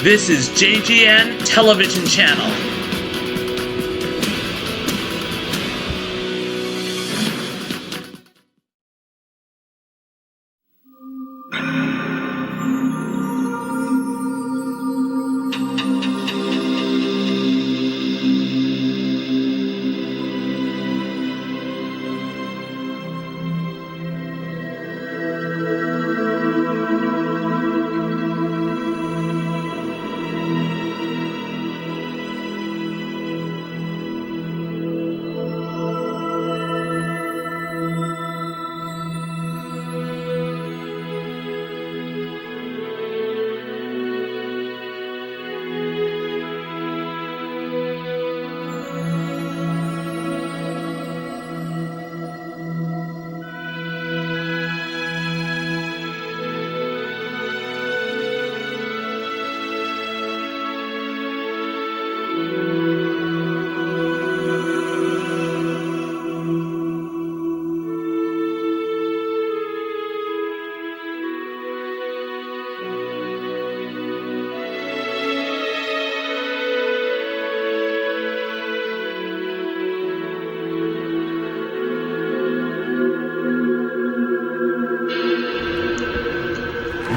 This is JGN Television Channel.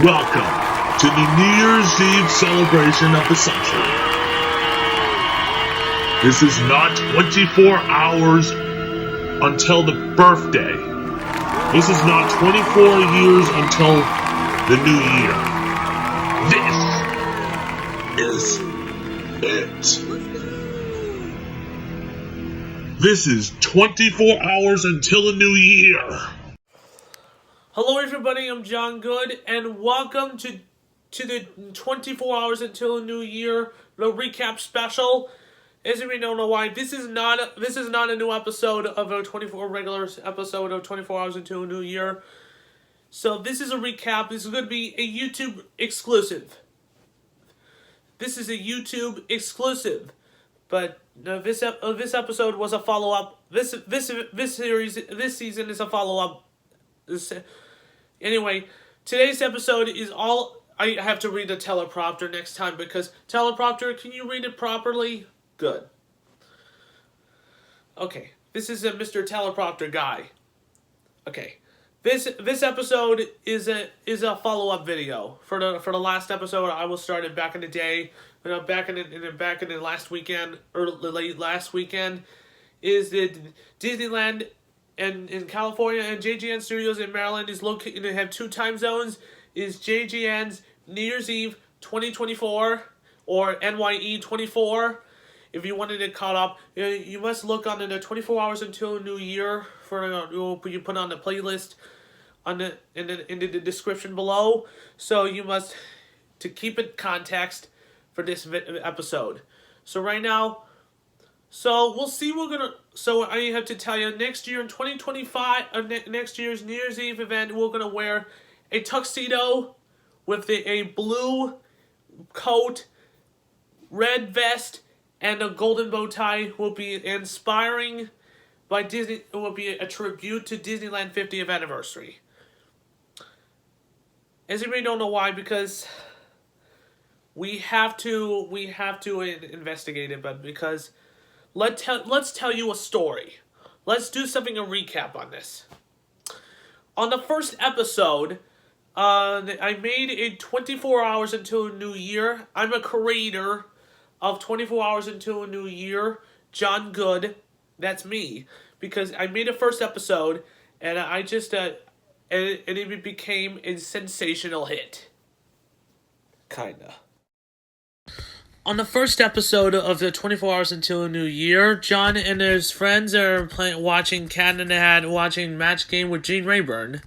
Welcome to the New Year's Eve celebration of the century. This is not 24 hours until the birthday. This is not 24 years until the new year. This is it. This is 24 hours until the new year. Hello everybody, I'm John Good, and welcome to the 24 hours until the new year, the recap special. As you may don't know why, this is not a new episode of a regular episode of 24 hours until the new year. So this is a recap. This is going to be a YouTube exclusive. This is a YouTube exclusive, but this episode was a follow up. This season is a follow up. Anyway, today's episode is all... I have to read the teleprompter next time because... Teleprompter, can you read it properly? Good. Okay, this is a Mr. Teleprompter guy. Okay, this episode is a follow-up video for the last episode. I was started back in the day, back in the last weekend, or late last weekend, is the Disneyland and in California and JGN Studios in Maryland is located. They have two time zones. Is JGN's New Year's Eve 2024 or NYE 24. If you wanted it caught up, you must look on the 24 hours until New Year for you put on the playlist in the description below. So you must to keep it context for this episode. So right now. So we'll see. So I have to tell you, next year in 2025, next year's New Year's Eve event, we're gonna wear a tuxedo with a blue coat, red vest, and a golden bow tie. Will be inspiring by Disney. It will be a tribute to Disneyland 50th anniversary. As you may don't know why, because we have to investigate it, but because. Let's tell you a story. Let's do a recap on this. On the first episode, I made a 24 hours until a new year. I'm a creator of 24 hours until a new year. John Good, that's me, because I made a first episode and I just and it became a sensational hit. Kinda. On the first episode of the 24 Hours Until a New Year, John and his friends are watching Cat in the Hat, watching Match Game with Gene Rayburn.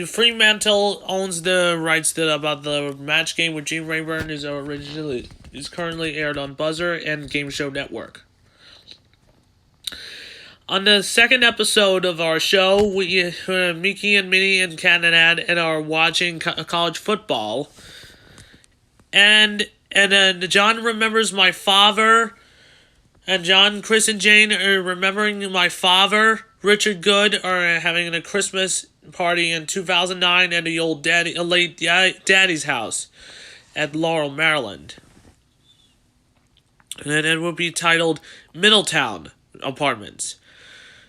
Fremantle owns the rights about the Match Game with Gene Rayburn. Is currently aired on Buzzer and Game Show Network. On the second episode of our show, Mickey and Minnie and Cat in the Hat are watching college football, and then John remembers my father, and John, Chris, and Jane are remembering my father. Richard Good are having a Christmas party in 2009 at the late daddy's house. at Laurel, Maryland. And it would be titled Middletown Apartments.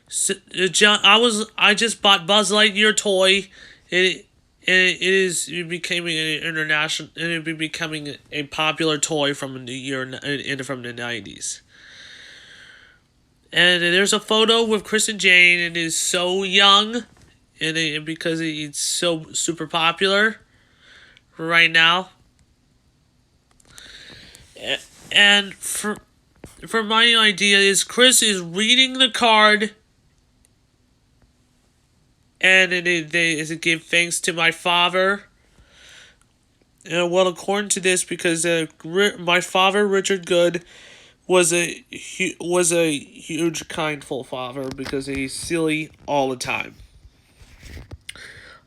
So, I just bought Buzz Lightyear toy. It becoming an international. It be becoming a popular toy from from the 90s. And there's a photo with Chris and Jane, and it's so young, and because it's so super popular right now. And for my idea is Chris is reading the card, and it give thanks to my father. Well, according to this, because my father Richard Good was a huge kindful father because he's silly all the time.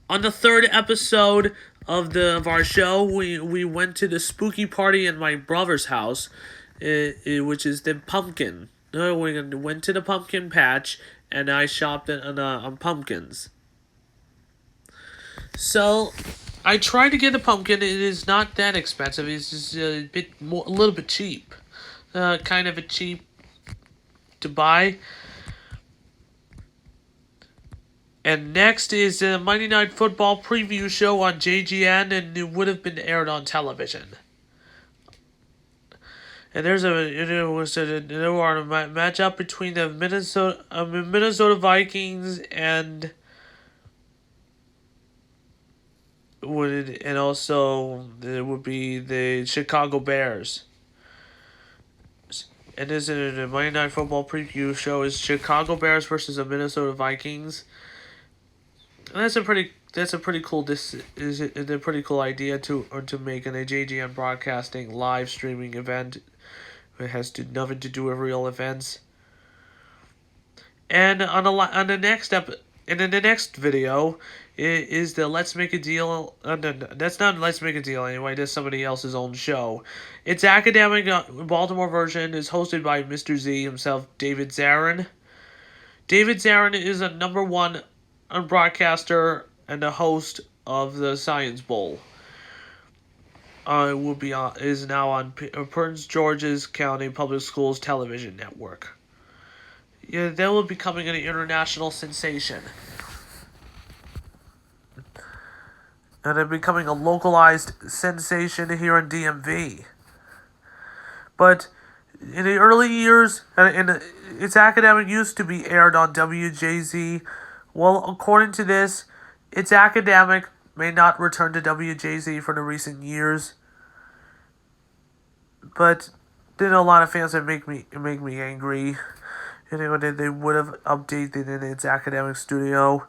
On the third episode of our show, we went to the spooky party in my brother's house, which is the pumpkin. We went to the pumpkin patch, and I shopped on pumpkins. So I tried to get a pumpkin. It is not that expensive. It's just a little bit cheap. Kind of a cheap to buy. And next is the Monday Night Football preview show on JGN, and it would have been aired on television. And there was a matchup between the Minnesota Vikings and also it would be the Chicago Bears. And this is the Monday Night Football preview show is Chicago Bears versus the Minnesota Vikings. And that's a pretty cool a pretty cool idea to make in a JGN Broadcasting live streaming event. It has nothing to do with real events. And on the next video is the Let's Make a Deal. That's not Let's Make a Deal anyway. That's somebody else's own show. Its academic Baltimore version is hosted by Mr. Z himself, David Zarin. David Zarin is a #1 broadcaster and the host of the Science Bowl. Is now on Prince George's County Public Schools television network. Yeah, they will be becoming an international sensation. And they're becoming a localized sensation here in DMV. But in the early years, its academic used to be aired on WJZ. Well, according to this, its academic may not return to WJZ for the recent years. But there are a lot of fans that make me angry. They would have updated in its academic studio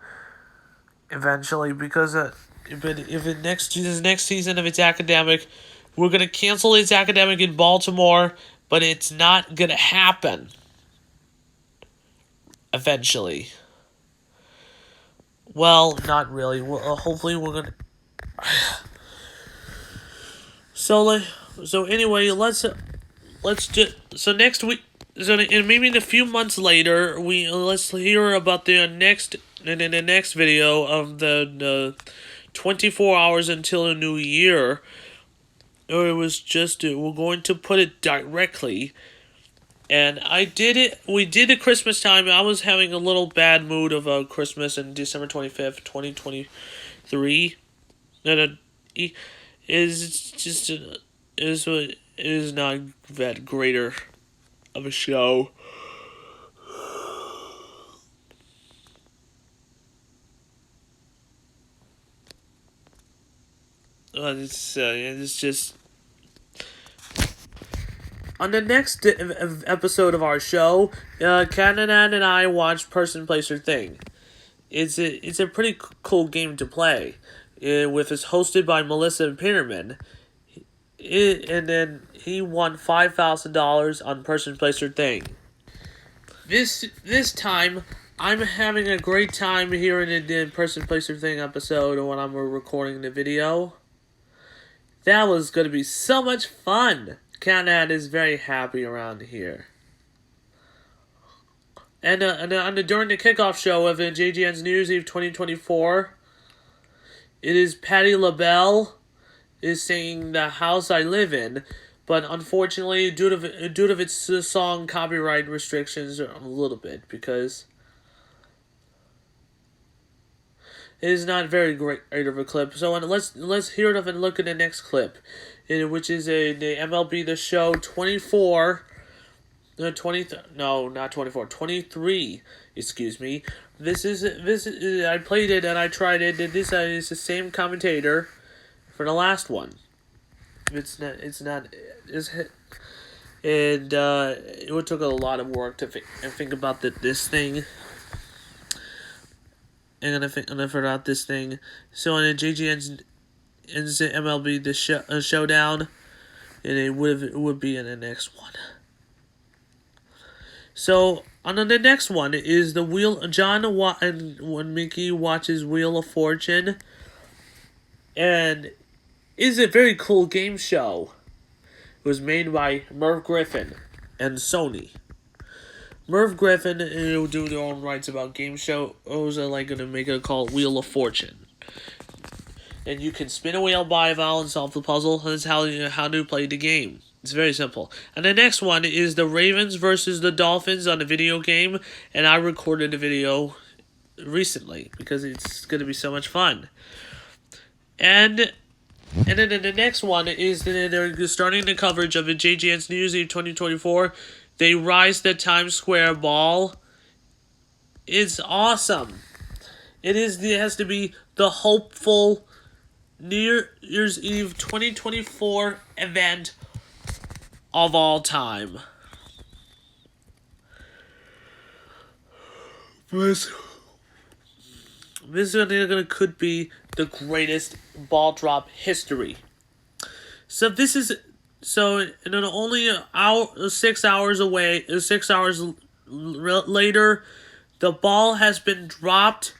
eventually, because if this next season of its academic, we're gonna cancel its academic in Baltimore, but it's not gonna happen eventually. Well, not really. Hopefully we're gonna. So anyway, let's next week. So maybe in a few months later, let's hear about the next video of the 24 hours until the new year. Or it was just we're going to put it directly. And we did it Christmas time. I was having a little bad mood of Christmas on December 25th, 2023. And it is not that greater of a show. It's just. On the next episode of our show, Canada and I watched Person, Place, or Thing. It's a pretty cool game to play. It's hosted by Melissa Peterman. And then he won $5,000 on Person, Place, or Thing. This time, I'm having a great time here in the Person, Place, or Thing episode when I'm recording the video. That was going to be so much fun. Canada is very happy around here. And during the kickoff show of JGN's New Year's Eve 2024, it is Patti LaBelle is singing "The House I Live In," but unfortunately, due to its song copyright restrictions, a little bit, because it is not very great of a clip. So let's hear it up and look at the next clip, which is the MLB The Show 24. No, 23. Excuse me. This is I played it and I tried it. And this is the same commentator for the last one. It took a lot of work to think about this thing. I'm gonna figure out this thing. So in the JGN's MLB The Showdown, and it would be in the next one. So on the next one is the when Mickey watches Wheel of Fortune, and is a very cool game show. It was made by Merv Griffin and Sony. Merv Griffin will do their own rights about game shows. Are like gonna make it called Wheel of Fortune, and you can spin a wheel, buy a vowel, and solve the puzzle. That's how to play the game. It's very simple. And the next one is the Ravens versus the Dolphins on the video game, and I recorded the video recently because it's going to be so much fun. And then the next one is they're starting the coverage of the JGN's New Year's Eve 2024. They rise the Times Square ball. It's awesome. It has to be the hopeful New Year's Eve 2024 event of all time. This could be the greatest ball drop history. So and then only 6 hours away, 6 hours later, the ball has been dropped.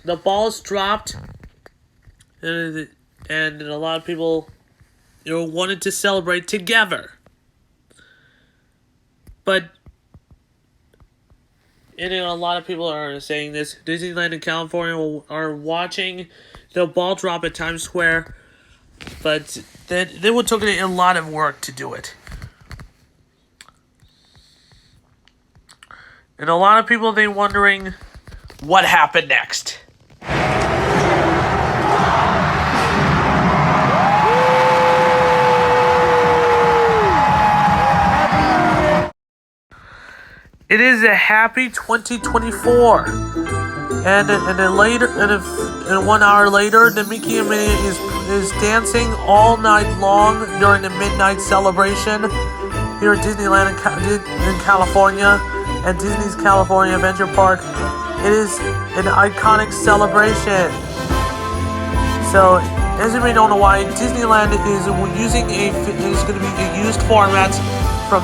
The ball is dropped, and a lot of people, wanted to celebrate together. But a lot of people are saying this. Disneyland in California are watching the ball drop at Times Square, but they would took a lot of work to do it. And a lot of people wondering what happened next. It is a happy 2024, and then later, and 1 hour later, the Mickey and Minnie is dancing all night long during the midnight celebration here at Disneyland in California and Disney's California Adventure Park. It is an iconic celebration. So, as you may know why, Disneyland is going to be a used format from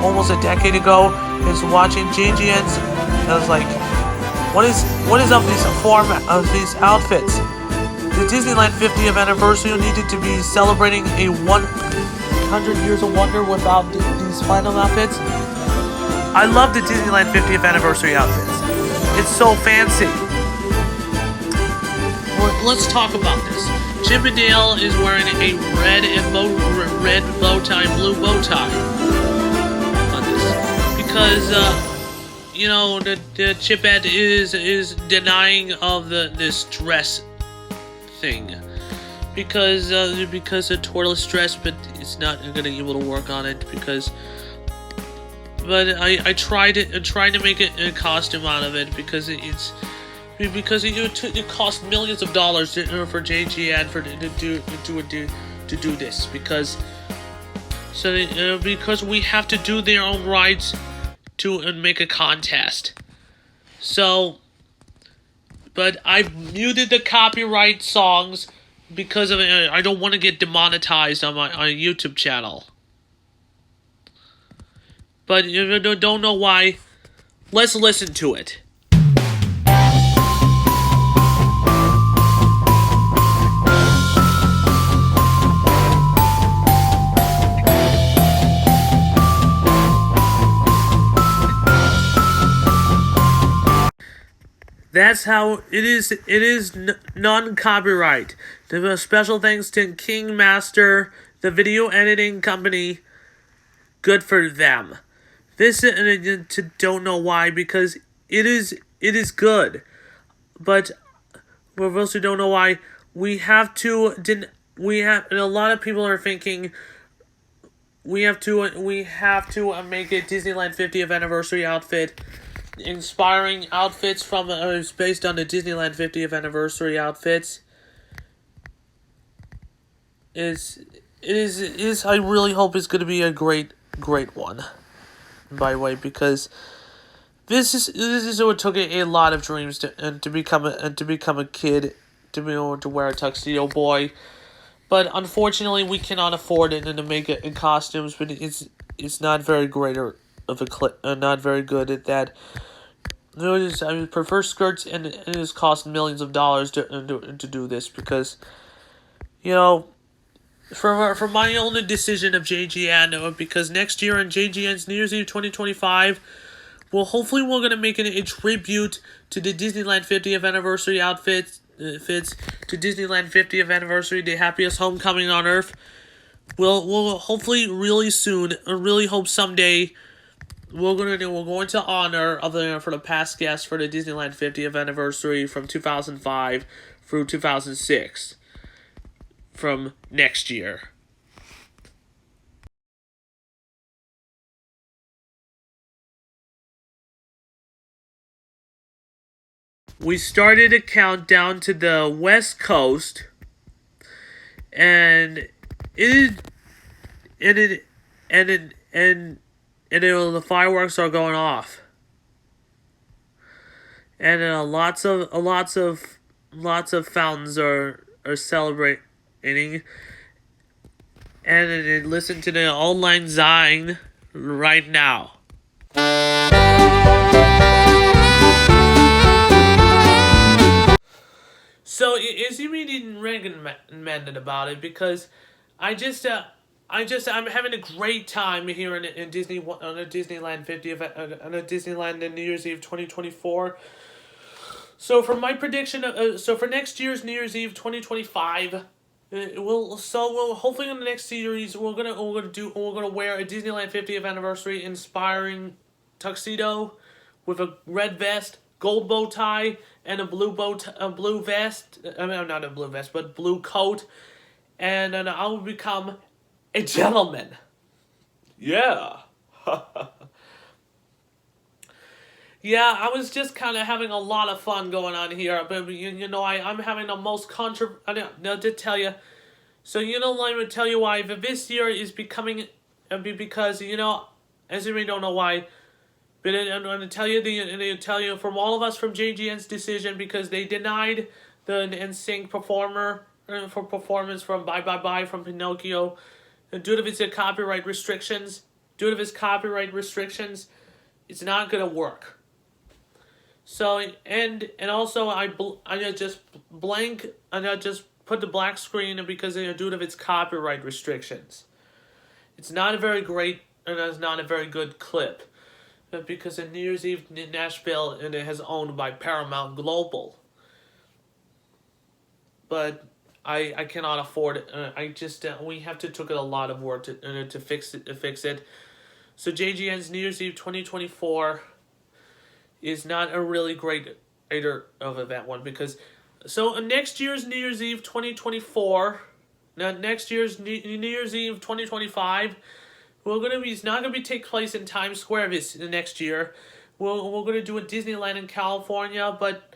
almost a decade ago. Is watching JGN's. I was like, what is up these these outfits? The Disneyland 50th anniversary needed to be celebrating a 100 years of wonder without these final outfits. I love the Disneyland 50th anniversary outfits. It's so fancy. Well, let's talk about this. Chip and Dale is wearing a red bow tie, blue bow tie. Because the Chipette is denying of this dress thing, because a tortoise dress, but it's not gonna be able to work on it but I tried to make it a costume out of it because it cost millions of dollars for JGN to do this because we have to do their own rights and make a contest. So, but I muted the copyright songs because of it. I don't want to get demonetized on my YouTube channel. But you don't know why. Let's listen to it. That's how it is. It is non-copyright. The special thanks to King Master, the video editing company. Good for them. This don't know why, because it is good, but we also don't know why we have to. And a lot of people are thinking we have to make a Disneyland 50th anniversary outfit, inspiring outfits from it's based on the Disneyland 50th anniversary outfits. I really hope it's going to be a great one, by the way, because this is what took a lot of dreams to become a kid, to be able to wear a tuxedo boy. But unfortunately, we cannot afford it and to make it in costumes. But it's not very great not very good at that. I prefer skirts, and it has cost millions of dollars to do this, because, for my own decision of JGN, because next year on JGN's New Year's Eve 2025, we're going to make a tribute to the Disneyland 50th anniversary outfits. To Disneyland 50th anniversary, the happiest homecoming on Earth. We'll hopefully really soon, or really hope someday, we're going to honor for the past guests for the Disneyland 50th anniversary from 2005 through 2006 from next year. We started a countdown to the West Coast, and the fireworks are going off, and lots of fountains are celebrating, and listen to the Auld Lang Syne right now. So is you didn't recommend about it, because I'm having a great time here in Disney on a Disneyland 50th on a Disneyland New Year's Eve 2024. So for my prediction, for next year's New Year's Eve 2025, we'll hopefully in the next series we're gonna wear a Disneyland 50th anniversary inspiring tuxedo with a red vest, gold bow tie, and a blue vest. I mean, not a blue vest, but blue coat, and then I will become a gentleman. Yeah. Yeah, I was just kind of having a lot of fun going on here, but I'm having the most to tell you. So let me tell you why. This year is becoming, because as you may don't know why. But I'm going to tell you from all of us from JGN's decision, because they denied the NSYNC performer for performance from Bye Bye Bye from Pinocchio due to its copyright restrictions. It's not going to work. So and also I just put the black screen because due to its copyright restrictions. It's not a very great, and it's not a very good clip. Because in New Year's Eve in Nashville, and it has owned by Paramount Global. But I cannot afford it. We have to took it a lot of work to fix it. So JGN's New Year's Eve 2024 is not a really great either of that one, because next year's New Year's Eve 2024, next year's New Year's Eve 2025. It's not gonna take place in Times Square the next year. We're gonna do a Disneyland in California, but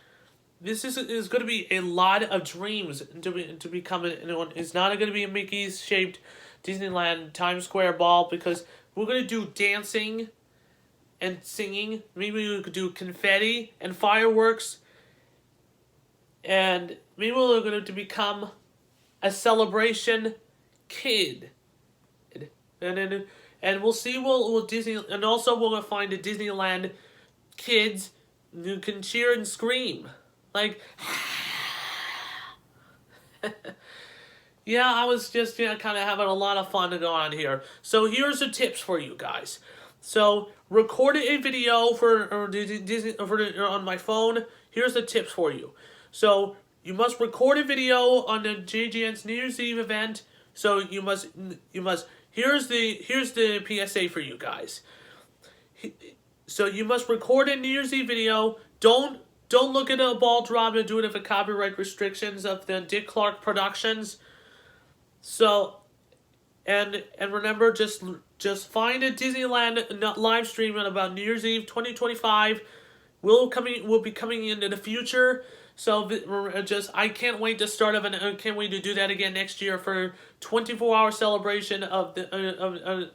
this is gonna be a lot of dreams to become. It's not gonna be a Mickey's shaped Disneyland Times Square ball, because we're gonna do dancing and singing. Maybe we could do confetti and fireworks, and maybe we're going to become a celebration kid. And we'll see. We'll Disney, and also we'll find a Disneyland kids who can cheer and scream like. Yeah, I was just kind of having a lot of fun to go on here. So here's the tips for you guys. So record a video on my phone. Here's the tips for you. So you must record a video on the JGN's New Year's Eve event. So you must here's the PSA for you guys. So you must record a New Year's Eve video. Don't look at a ball drop and do it for copyright restrictions of the Dick Clark Productions. So, and remember, just find a Disneyland live stream about New Year's Eve 2025. Will be coming in the future. So I can't wait to start of I can't wait to do that again next year for 24-hour celebration of the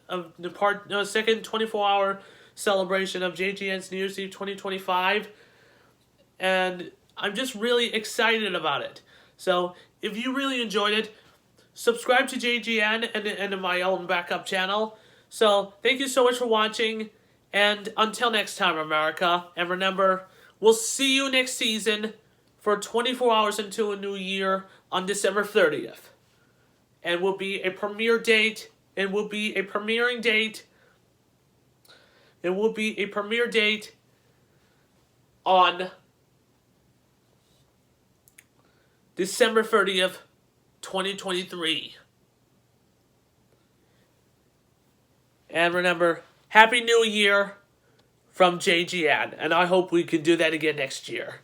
second 24-hour celebration of JGN's New Year's Eve 2025. And I'm just really excited about it. So if you really enjoyed it, subscribe to JGN and to my own backup channel. So thank you so much for watching. And until next time, America. And remember, we'll see you next season for 24 hours into a new year on December 30th. And will be a premiere date. It will be a premiering date. It will be a premiere date on December 30th, 2023. And remember, Happy New Year from JGN. And I hope we can do that again next year.